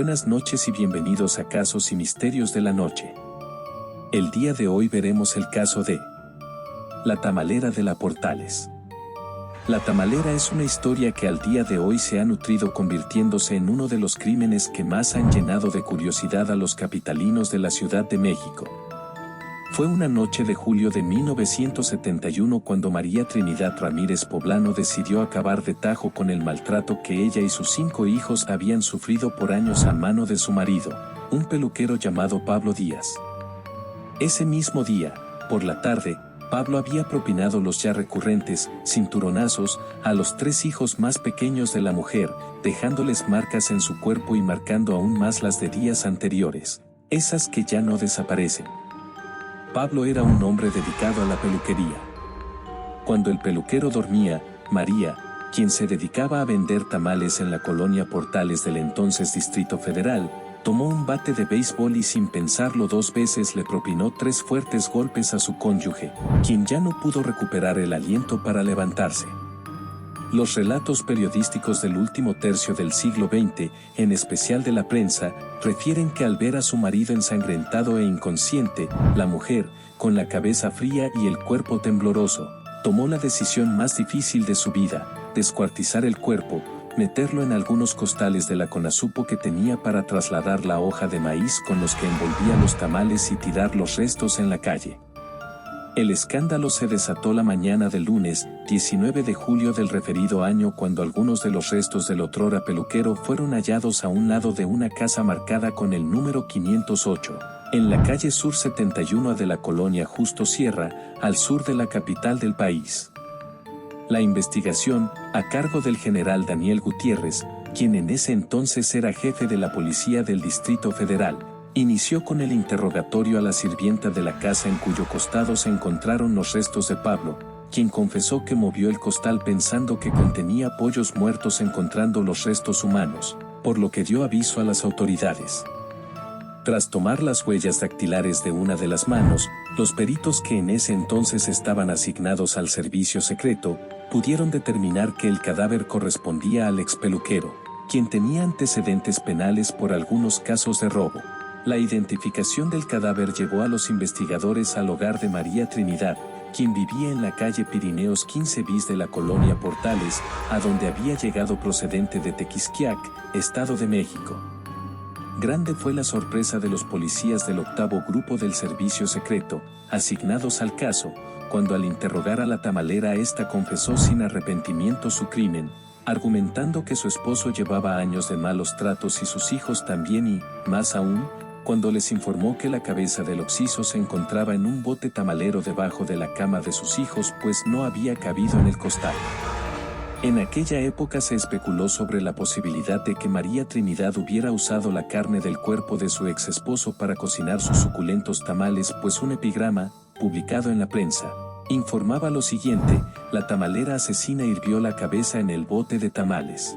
Buenas noches y bienvenidos a Casos y Misterios de la Noche. El día de hoy veremos el caso de la tamalera de la Portales. La tamalera es una historia que al día de hoy se ha nutrido convirtiéndose en uno de los crímenes que más han llenado de curiosidad a los capitalinos de la Ciudad de México. Fue una noche de julio de 1971 cuando María Trinidad Ramírez Poblano decidió acabar de tajo con el maltrato que ella y sus 5 hijos habían sufrido por años a mano de su marido, un peluquero llamado Pablo Díaz. Ese mismo día, por la tarde, Pablo había propinado los ya recurrentes cinturonazos a los 3 hijos más pequeños de la mujer, dejándoles marcas en su cuerpo y marcando aún más las de días anteriores, esas que ya no desaparecen. Pablo era un hombre dedicado a la peluquería. Cuando el peluquero dormía, María, quien se dedicaba a vender tamales en la colonia Portales del entonces Distrito Federal, tomó un bate de béisbol y sin pensarlo 2 veces le propinó 3 fuertes golpes a su cónyuge, quien ya no pudo recuperar el aliento para levantarse. Los relatos periodísticos del último tercio del siglo XX, en especial de la prensa, refieren que al ver a su marido ensangrentado e inconsciente, la mujer, con la cabeza fría y el cuerpo tembloroso, tomó la decisión más difícil de su vida: descuartizar el cuerpo, meterlo en algunos costales de la Conasupo que tenía para trasladar la hoja de maíz con los que envolvía los tamales y tirar los restos en la calle. El escándalo se desató la mañana del lunes, 19 de julio del referido año, cuando algunos de los restos del otrora peluquero fueron hallados a un lado de una casa marcada con el número 508, en la calle Sur 71 de la colonia Justo Sierra, al sur de la capital del país. La investigación, a cargo del general Daniel Gutiérrez, quien en ese entonces era jefe de la policía del Distrito Federal, inició con el interrogatorio a la sirvienta de la casa en cuyo costado se encontraron los restos de Pablo, quien confesó que movió el costal pensando que contenía pollos muertos encontrando los restos humanos, por lo que dio aviso a las autoridades. Tras tomar las huellas dactilares de una de las manos, los peritos que en ese entonces estaban asignados al servicio secreto, pudieron determinar que el cadáver correspondía al expeluquero, quien tenía antecedentes penales por algunos casos de robo. La identificación del cadáver llevó a los investigadores al hogar de María Trinidad, quien vivía en la calle Pirineos 15 bis de la colonia Portales, a donde había llegado procedente de Tequisquiac, Estado de México. Grande fue la sorpresa de los policías del 8º Grupo del Servicio Secreto, asignados al caso, cuando al interrogar a la tamalera esta confesó sin arrepentimiento su crimen, argumentando que su esposo llevaba años de malos tratos y sus hijos también y, más aún, cuando les informó que la cabeza del occiso se encontraba en un bote tamalero debajo de la cama de sus hijos pues no había cabido en el costal. En aquella época se especuló sobre la posibilidad de que María Trinidad hubiera usado la carne del cuerpo de su ex esposo para cocinar sus suculentos tamales, pues un epigrama, publicado en la prensa, informaba lo siguiente: la tamalera asesina hirvió la cabeza en el bote de tamales.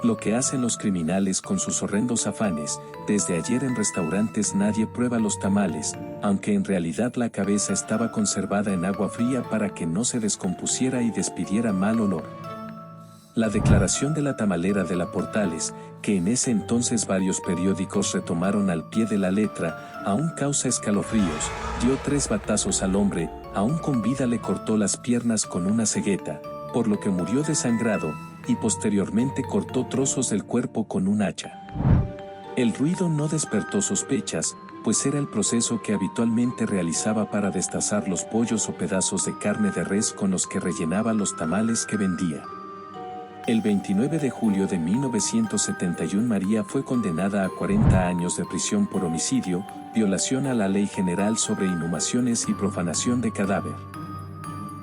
Lo que hacen los criminales con sus horrendos afanes: desde ayer en restaurantes nadie prueba los tamales, aunque en realidad la cabeza estaba conservada en agua fría para que no se descompusiera y despidiera mal olor. La declaración de la tamalera de la Portales, que en ese entonces varios periódicos retomaron al pie de la letra, aún causa escalofríos: dio 3 batazos al hombre, aún con vida le cortó las piernas con una cegueta, por lo que murió desangrado, y posteriormente cortó trozos del cuerpo con un hacha. El ruido no despertó sospechas, pues era el proceso que habitualmente realizaba para destazar los pollos o pedazos de carne de res con los que rellenaba los tamales que vendía. El 29 de julio de 1971 María fue condenada a 40 años de prisión por homicidio, violación a la Ley General sobre Inhumaciones y profanación de cadáver.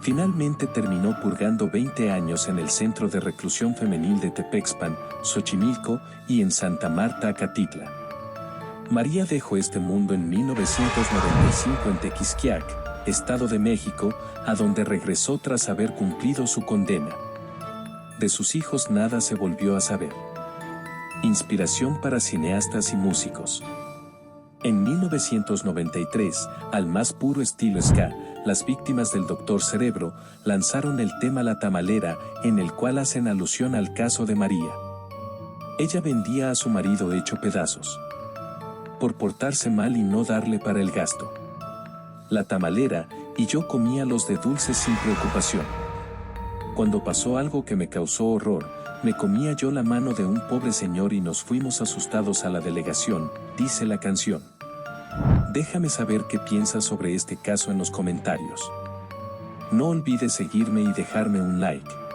Finalmente terminó purgando 20 años en el Centro de Reclusión Femenil de Tepexpan, Xochimilco, y en Santa Marta, Acatitla. María dejó este mundo en 1995 en Tequisquiac, Estado de México, a donde regresó tras haber cumplido su condena. De sus hijos nada se volvió a saber. Inspiración para cineastas y músicos. En 1993, al más puro estilo ska, las víctimas del Dr. Cerebro lanzaron el tema La Tamalera, en el cual hacen alusión al caso de María. Ella vendía a su marido hecho pedazos por portarse mal y no darle para el gasto. La tamalera y yo comía los de dulces sin preocupación. Cuando pasó algo que me causó horror, me comía yo la mano de un pobre señor y nos fuimos asustados a la delegación, dice la canción. Déjame saber qué piensas sobre este caso en los comentarios. No olvides seguirme y dejarme un like.